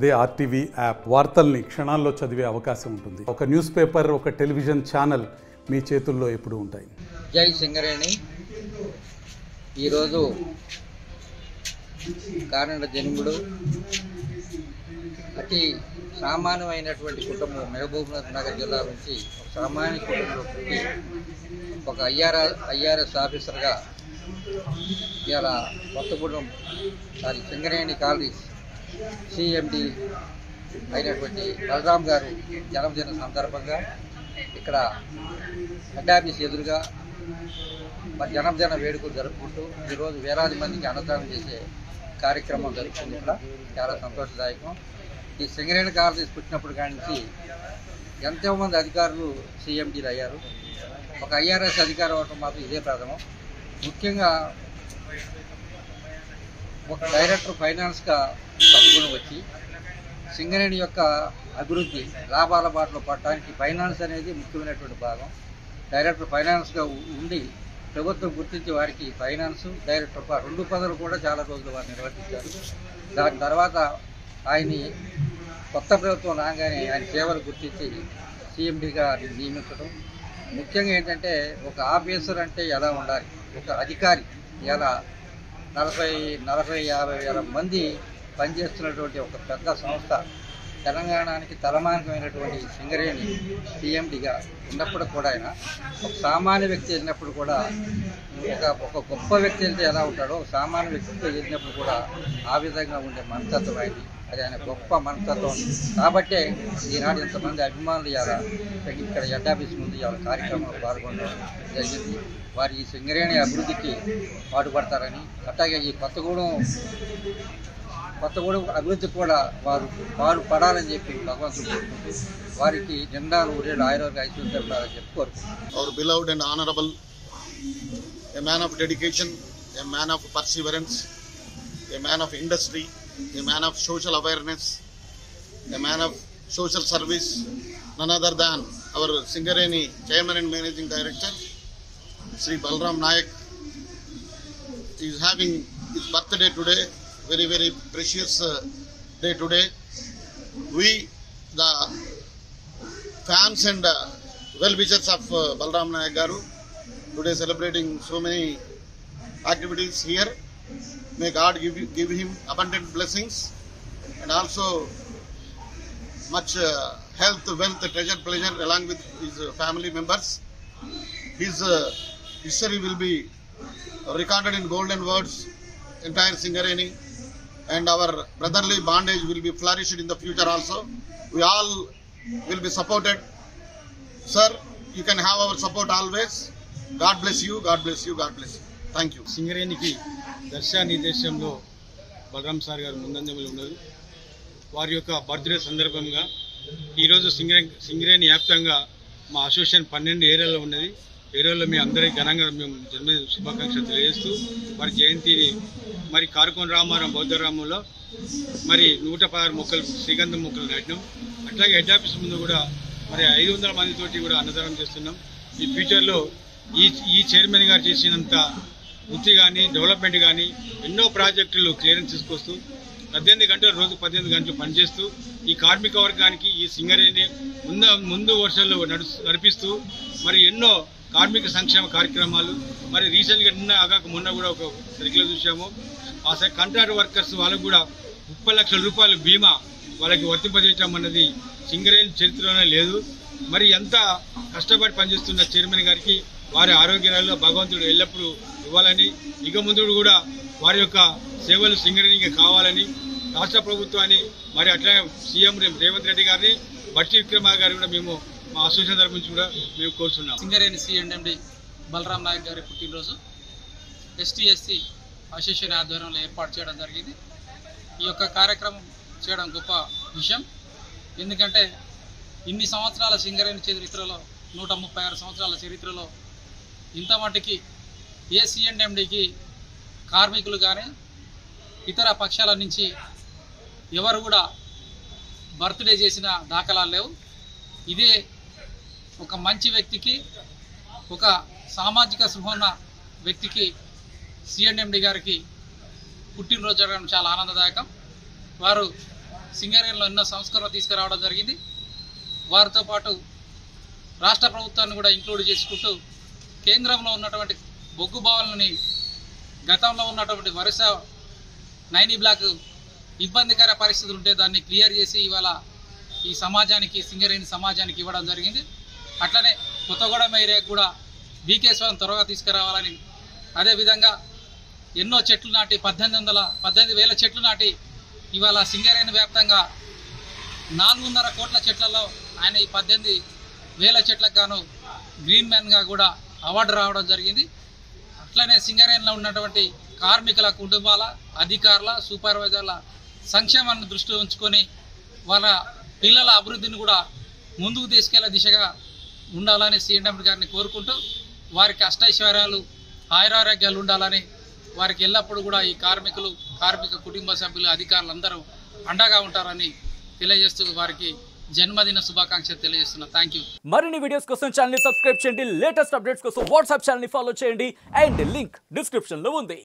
అదే RTV app వార్తల్ని క్షణాల్లో చదివే అవకాశం ఉంటుంది. ఒక న్యూస్ పేపర్, ఒక టెలివిజన్ ఛానల్ మీ చేతుల్లో ఎప్పుడూ ఉంటాయి. జై సింగరేణి. ఈరోజు కారణ జన్ముడు, అతి సామాన్యమైనటువంటి కుటుంబం, మహబూబ్ నగర్ జిల్లా నుంచి ఒక సామాన్య కుటుంబంలో పుట్టి ఒక ఐఆర్ఎస్ ఆఫీసర్గా ఇలా కొత్తగూడెం సింగరేణి కాలనీస్ సిఎండి అయినటువంటి బలరాం గారు జన్మదిన సందర్భంగా ఇక్కడ హెడ్ ఆఫీస్ ఎదురుగా జన్మదిన వేడుకలు జరుపుకుంటూ ఈరోజు వేలాది మందికి అన్నదానం చేసే కార్యక్రమం జరుగుతుంది. ఇక్కడ చాలా సంతోషదాయకం. ఈ సింగరేణి కాలనీస్ పుట్టినప్పుడు కాడి నుంచి ఎంతోమంది అధికారులు సిఎండీలు అయ్యారు. ఒక ఐఆర్ఎస్ అధికారం అవటం మాత్రం ఇదే ప్రథమం. ముఖ్యంగా ఒక డైరెక్టర్ ఫైనాన్స్గా తప్పుకొని వచ్చి సింగరేణి యొక్క అభివృద్ధి లాభాల బాటలో పడటానికి ఫైనాన్స్ అనేది ముఖ్యమైనటువంటి భాగం. డైరెక్టర్ ఫైనాన్స్గా ఉండి ప్రభుత్వం గుర్తించి వారికి ఫైనాన్స్, డైరెక్టర్ రెండు పదవులు కూడా చాలా రోజులు వారు నిర్వర్తించారు. దాని తర్వాత ఆయన్ని కొత్త ప్రభుత్వం రాగానే ఆయన సేవలు గుర్తించి సిఎండిగా నియమించడం. ముఖ్యంగా ఏంటంటే ఒక ఆఫీసర్ అంటే ఎలా ఉండాలి, ఒక అధికారి ఎలా 40-50 వేల మంది పనిచేస్తున్నటువంటి ఒక పెద్ద సంస్థ తెలంగాణకి తలమానికమైనటువంటి సింగరేణి సిఎండిగా ఉన్నప్పుడు కూడా ఆయన ఒక సామాన్య వ్యక్తి వెళ్ళినప్పుడు కూడా ఒక గొప్ప వ్యక్తి వెళ్తే ఎలా ఉంటాడో ఒక సామాన్య వ్యక్తితో వెళ్ళినప్పుడు కూడా ఆ విధంగా ఉండే మనస్తత్వం అయింది. అది ఆయన గొప్ప మనస్తత్వం. కాబట్టే ఈనాడు ఇంతమంది అభిమానులు ఇవాళ ఇక్కడ హెడ్ ఆఫీస్ ముందు ఇవాళ కార్యక్రమంలో పాల్గొనడం జరిగింది. వారి ఈ సింగరేణి అభివృద్ధికి పాటుపడతారని, అట్లాగే ఈ కొత్తగూడెం అభివృద్ధికి కూడా వారు పాటుపడాలని చెప్పి భగవంతుడు కోరుకుంటూ వారికి నిండా ఊరేళ్ళు ఆయుర్వేద ఐశ్వర్యాలని చెప్పి కోరుకుంటున్నారు. Our beloved and honorable, a man of dedication, a man of perseverance, a man of industry, a man of social awareness, a man of social service, none other than our Singareni Chairman and Managing Director, Sri Balram Nayak, is having his birthday today, very, very precious day today. We, the fans and well-wishers of Balram Nayak Garu, today celebrating so many activities here. May God give him abundant blessings and also much health, wealth, treasure, pleasure along with his family members. His history will be recorded in golden words, entire Singareni, and our brotherly bondage will be flourished in the future also. We all will be supported. Sir, you can have our support always. God bless you, God bless you, God bless you. Thank you. సింగరేణికి దర్శా నిర్దేశంలో Balaram sir గారు ముందంజంలో ఉన్నారు. వారి యొక్క birthday సందర్భంగా ఈరోజు సింగరేణి వ్యాప్తంగా మా association 12 ఏరియాలో ఉన్నది. ఏరియాలో మీ అందరికీ ఘనంగా మేము జన్మదిన శుభాకాంక్షలు తెలియజేస్తూ వారి జయంతిని మరి కారుకోన రామారం బౌద్ధరామంలో మరి 116 మొక్కలు శ్రీగంధం మొక్కలు నాటినాం. అట్లాగే హెడ్ ఆఫీస్ ముందు కూడా మరి 500 మందితోటి కూడా అన్నదానం చేస్తున్నాం. ఈ ఫ్యూచర్లో ఈ చైర్మన్ గారు చేసినంత వృత్తి కానీ డెవలప్మెంట్ కానీ ఎన్నో ప్రాజెక్టులు క్లియరెన్స్ తీసుకొస్తూ 18 గంటలు రోజు 18 గంటలు పనిచేస్తూ ఈ కార్మిక వర్గానికి ఈ సింగరేణి ముందు వర్షాల్లో నడిపిస్తూ మరి ఎన్నో కార్మిక సంక్షేమ కార్యక్రమాలు మరి రీసెంట్గా మొన్న కూడా ఒక సర్కిల్ చూసాము. ఆ కాంట్రాక్ట్ వర్కర్స్ వాళ్ళకు కూడా 30 లక్షల రూపాయలు బీమా వాళ్ళకి వర్తింపజేయటం అన్నది సింగరేణి చరిత్రలోనే లేదు. మరి ఎంత కష్టపడి పనిచేస్తున్న చైర్మన్ గారికి వారి ఆరోగ్యాలలో భగవంతుడు ఎల్లప్పుడూ ఇవ్వాలని, ఇక ముందు కూడా వారి యొక్క సేవలు సింగరేణికి కావాలని రాష్ట్ర ప్రభుత్వాన్ని మరి అట్లా సీఎం రేవంత్ రెడ్డి గారిని, బట్టి విక్రమార్క గారు కూడా మేము మా అసోసియేషన్ తరఫు నుంచి కూడా మేము కోరుతున్నాం. సింగరేణి సిఎండి బలరాం నాయక్ గారి పుట్టినరోజు ఎస్టీ అసోసియేషన్ ఆధ్వర్యంలో ఏర్పాటు చేయడం జరిగింది. ఈ యొక్క కార్యక్రమం చేయడం గొప్ప విషయం. ఎందుకంటే ఇన్ని సంవత్సరాల సింగరేణి చరిత్రలో 136 సంవత్సరాల చరిత్రలో ఇంత మటుకి ఏ సిఎండికి కార్మికులు కానీ ఇతర పక్షాల నుంచి ఎవరు కూడా బర్త్డే చేసిన దాఖలాలు లేవు. ఇదే ఒక మంచి వ్యక్తికి, ఒక సామాజిక స్పృహ వ్యక్తికి సిఎండి గారికి పుట్టినరోజు జరగడం చాలా ఆనందదాయకం. వారు సింగరేణిలో ఎన్నో సంస్కరణలు తీసుకురావడం జరిగింది. వారితో పాటు రాష్ట్ర ప్రభుత్వాన్ని కూడా ఇంక్లూడ్ చేసుకుంటూ కేంద్రంలో ఉన్నటువంటి బొగ్గు బావులని గతంలో ఉన్నటువంటి వరుస 9 బ్లాక్ ఇబ్బందికర పరిస్థితులు ఉంటే దాన్ని క్లియర్ చేసి ఇవాళ ఈ సమాజానికి సింగరేణి సమాజానికి ఇవ్వడం జరిగింది. అట్లనే కొత్తగూడెం ఏరియాకు కూడా బీకేశ్వరం త్వరగా తీసుకురావాలని, అదేవిధంగా ఎన్నో చెట్లు నాటి 18,000 చెట్లు నాటి ఇవాళ సింగరేణి వ్యాప్తంగా 400 కోట్ల చెట్లలో ఆయన ఈ 18,000 చెట్లకు గాను గ్రీన్ మ్యాన్గా కూడా అవార్డు రావడం జరిగింది. అట్లనే సింగరేణిలో ఉన్నటువంటి కార్మికుల కుటుంబాల, అధికారుల, సూపర్వైజర్ల సంక్షేమాన్ని దృష్టిలో ఉంచుకొని వాళ్ళ పిల్లల అభివృద్ధిని కూడా ముందుకు తీసుకెళ్లే దిశగా ఉండాలని సీఎండీ గారిని కోరుకుంటూ వారికి అష్టైశ్వర్యాలు, ఆయురారోగ్యాలు ఉండాలని, వారికి ఎల్లప్పుడూ కూడా ఈ కార్మిక కుటుంబ సభ్యులు, అధికారులందరూ అండగా ఉంటారని తెలియజేస్తూ వారికి జన్మదిన శుభాకాంక్షలు తెలియజేస్తున్నా. Thank you. మరిన్ని వీడియోస్ కోసం ఛానల్ ని సబ్స్క్రైబ్ చేయండి. లేటెస్ట్ అప్డేట్స్ కోసం వాట్సాప్ ఛానల్ ని ఫాలో చేయండి. అండ్ లింక్ డిస్క్రిప్షన్ లో ఉంది.